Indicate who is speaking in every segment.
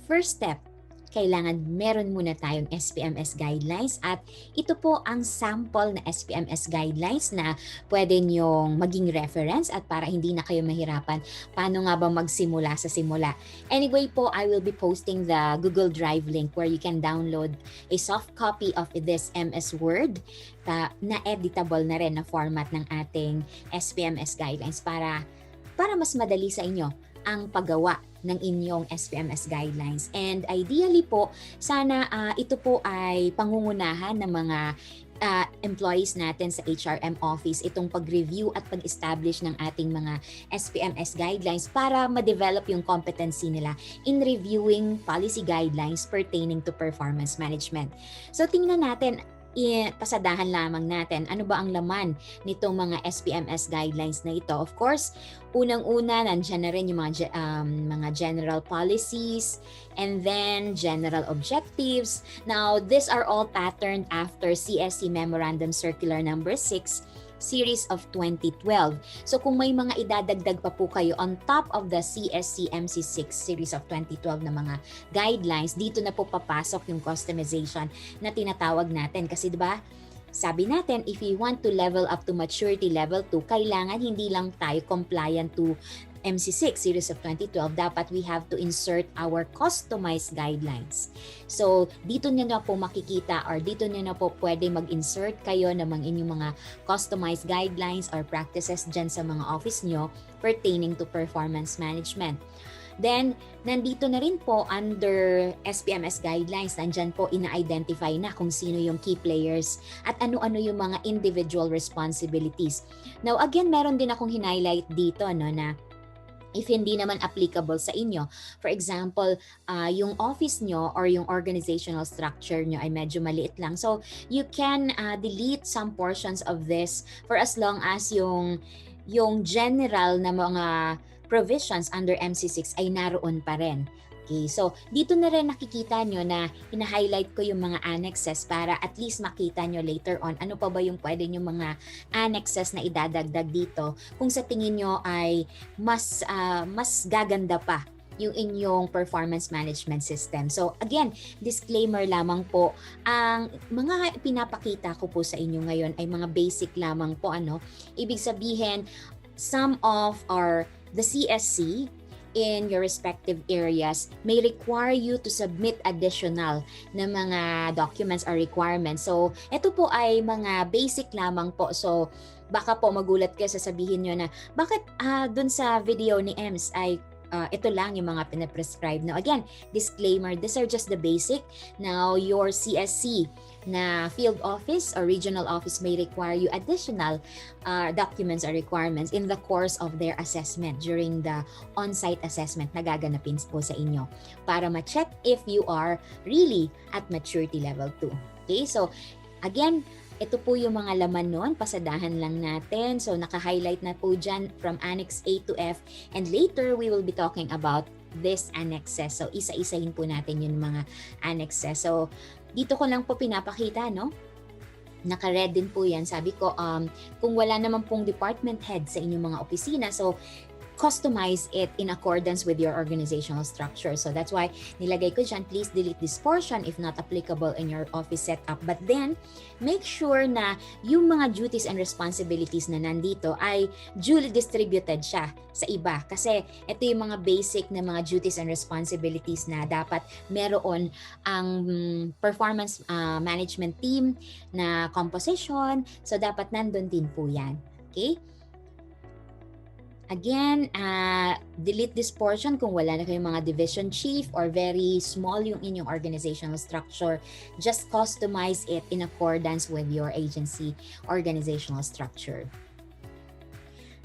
Speaker 1: first step, kailangan meron muna tayong SPMS guidelines at ito po ang sample na SPMS guidelines na pwede nyong maging reference at para hindi na kayo mahirapan paano nga ba magsimula sa simula. Anyway po, I will be posting the Google Drive link where you can download a soft copy of this MS Word na editable na rin na format ng ating SPMS guidelines para mas madali sa inyo ang paggawa ng inyong SPMS guidelines. And ideally po, sana ito po ay pangungunahan ng mga employees natin sa HRM office, itong pag-review at pag-establish ng ating mga SPMS guidelines para ma-develop yung competency nila in reviewing policy guidelines pertaining to performance management. So tingnan natin, pasadahan lamang natin ano ba ang laman nitong mga SPMS guidelines na ito. Of course, unang-una nandiyan na rin yung mga general policies and then general objectives. Now, these are all patterned after CSC Memorandum Circular number 6 series of 2012. So kung may mga idadagdag pa po kayo on top of the CSC MC6 series of 2012 na mga guidelines, dito na po papasok yung customization na tinatawag natin. Kasi 'di ba? Sabi natin, if we want to level up to maturity level 2, kailangan hindi lang tayo compliant to MC6 series of 2012, dapat we have to insert our customized guidelines. So, dito nyo na po makikita or dito nyo na po pwede mag-insert kayo ng mga inyong mga customized guidelines or practices dyan sa mga office nyo pertaining to performance management. Then, nandito na rin po under SPMS guidelines, nandyan po ina-identify na kung sino yung key players at ano-ano yung mga individual responsibilities. Now, again, meron din akong highlight dito na if hindi naman applicable sa inyo. For example, yung office nyo or yung organizational structure nyo ay medyo maliit lang. So, you can delete some portions of this for as long as yung general na mga provisions under MC6 ay naroon pa rin. Okay, so dito na rin nakikita nyo na hina-highlight ko yung mga annexes para at least makita nyo later on ano pa ba yung pwede nyo mga annexes na idadagdag dito kung sa tingin nyo ay mas gaganda pa yung inyong performance management system. So again, disclaimer lamang po, ang mga pinapakita ko po sa inyo ngayon ay mga basic lamang po. Ibig sabihin, some of the CSC in your respective areas may require you to submit additional na mga documents or requirements. So, ito po ay mga basic lamang po. So, baka po magulat kayo, sasabihin nyo na, bakit dun sa video ni EMS ay ito lang yung mga pinaprescribe. Now, again, disclaimer, these are just the basic. Now, your CSC na field office or regional office may require you additional documents or requirements in the course of their assessment during the on-site assessment na gaganapin po sa inyo para ma-check if you are really at maturity level 2. Okay, so again, ito po yung mga laman nun, pasadahan lang natin. So naka-highlight na po dyan from Annex A to F, and later we will be talking about this annexes. So isa-isahin po natin yung mga annexes. So dito ko lang po pinapakita, naka-red din po yan. Sabi ko, kung wala naman pong department head sa inyong mga opisina, so customize it in accordance with your organizational structure. So that's why nilagay ko dyan, please delete this portion if not applicable in your office setup. But then, make sure na yung mga duties and responsibilities na nandito ay duly distributed siya sa iba. Kasi ito yung mga basic na mga duties and responsibilities na dapat meron ang performance management team na composition. So dapat nandun din po yan. Okay? Again, delete this portion kung wala na kayong mga division chief or very small yung inyong organizational structure. Just customize it in accordance with your agency organizational structure.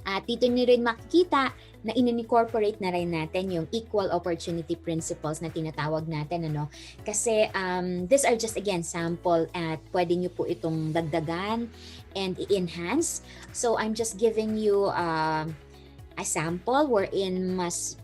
Speaker 1: At dito nyo rin makikita na in-incorporate na rin natin yung equal opportunity principles na tinatawag natin. Kasi these are just again sample at pwede nyo po itong dagdagan and i-enhance. So I'm just giving you a sample wherein mas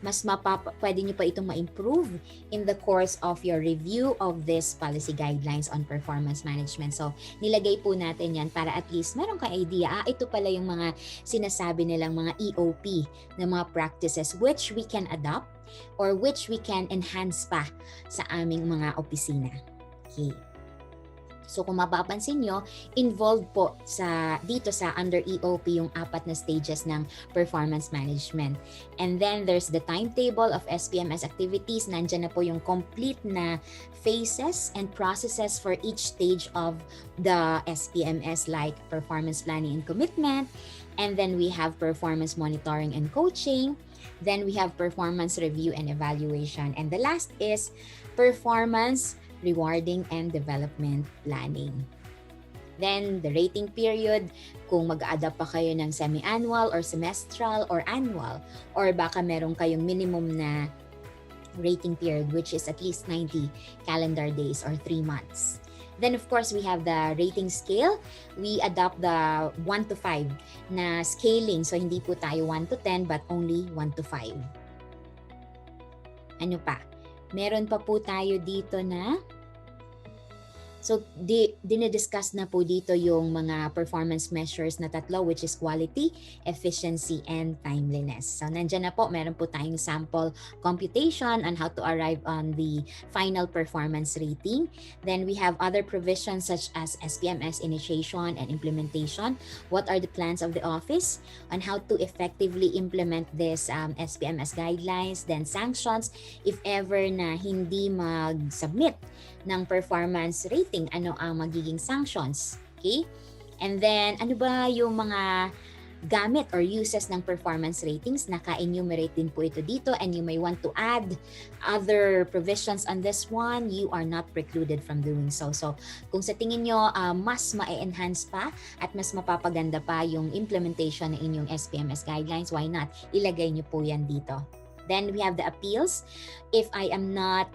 Speaker 1: pwede nyo pa itong ma-improve in the course of your review of this policy guidelines on performance management. So, nilagay po natin yan para at least meron kang idea, ito pala yung mga sinasabi nilang mga EOP na mga practices which we can adopt or which we can enhance pa sa aming mga opisina. Okay. So kung mapapansin nyo, involved po dito sa under EOP yung 4 na stages ng performance management. And then there's the timetable of SPMS activities. Nandyan na po yung complete na phases and processes for each stage of the SPMS, like performance planning and commitment. And then we have performance monitoring and coaching. Then we have performance review and evaluation. And the last is performance rewarding and development planning. Then, the rating period, kung mag-a-adapt pa kayo ng semi-annual or semestral or annual, or baka meron kayong minimum na rating period which is at least 90 calendar days or 3 months. Then, of course, we have the rating scale. We adopt the 1 to 5 na scaling. So, hindi po tayo 1 to 10 but only 1 to 5. Ano pa? Meron pa po tayo dito na dinidiscuss na po dito yung mga performance measures na 3 which is quality, efficiency, and timeliness. So nandyan na po, meron po tayong sample computation on how to arrive on the final performance rating. Then we have other provisions such as SPMS initiation and implementation. What are the plans of the office on how to effectively implement this SPMS guidelines, then sanctions if ever na hindi mag-submit ng performance rating, ano ang magiging sanctions. Okay? And then, ano ba yung mga gamit or uses ng performance ratings? Naka-enumerate din po ito dito, and you may want to add other provisions on this one. You are not precluded from doing so. So, kung sa tingin nyo mas ma-enhance pa at mas mapapaganda pa yung implementation ng inyong SPMS guidelines, why not? Ilagay nyo po yan dito. Then, we have the appeals. If I am not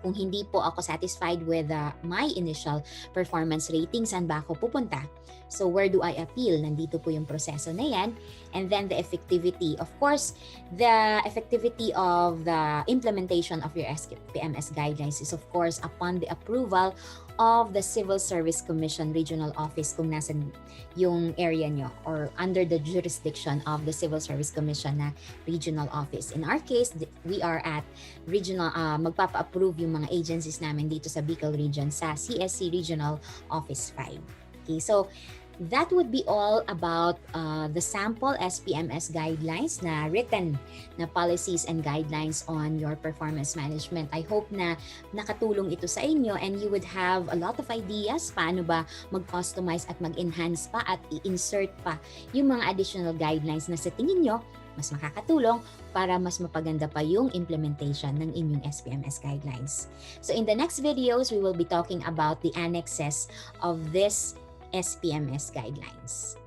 Speaker 1: kung hindi po ako satisfied with my initial performance rating, saan ba ako pupunta? So where do I appeal? Nandito po yung proseso na yan. And then the effectivity. Of course, the effectivity of the implementation of your SPMS guidelines is of course upon the approval of the Civil Service Commission Regional Office kung nasan yung area nyo or under the jurisdiction of the Civil Service Commission na Regional Office. In our case, we are at regional, magpapa-approve yung mga agencies namin dito sa Bicol Region sa CSC Regional Office 5. Okay, so that would be all about the sample SPMS guidelines na written na policies and guidelines on your performance management. I hope na nakatulong ito sa inyo and you would have a lot of ideas paano ba mag-customize at mag-enhance pa at i-insert pa yung mga additional guidelines na sa tingin nyo mas makakatulong para mas mapaganda pa yung implementation ng inyong SPMS guidelines. So in the next videos, we will be talking about the annexes of this SPMS guidelines.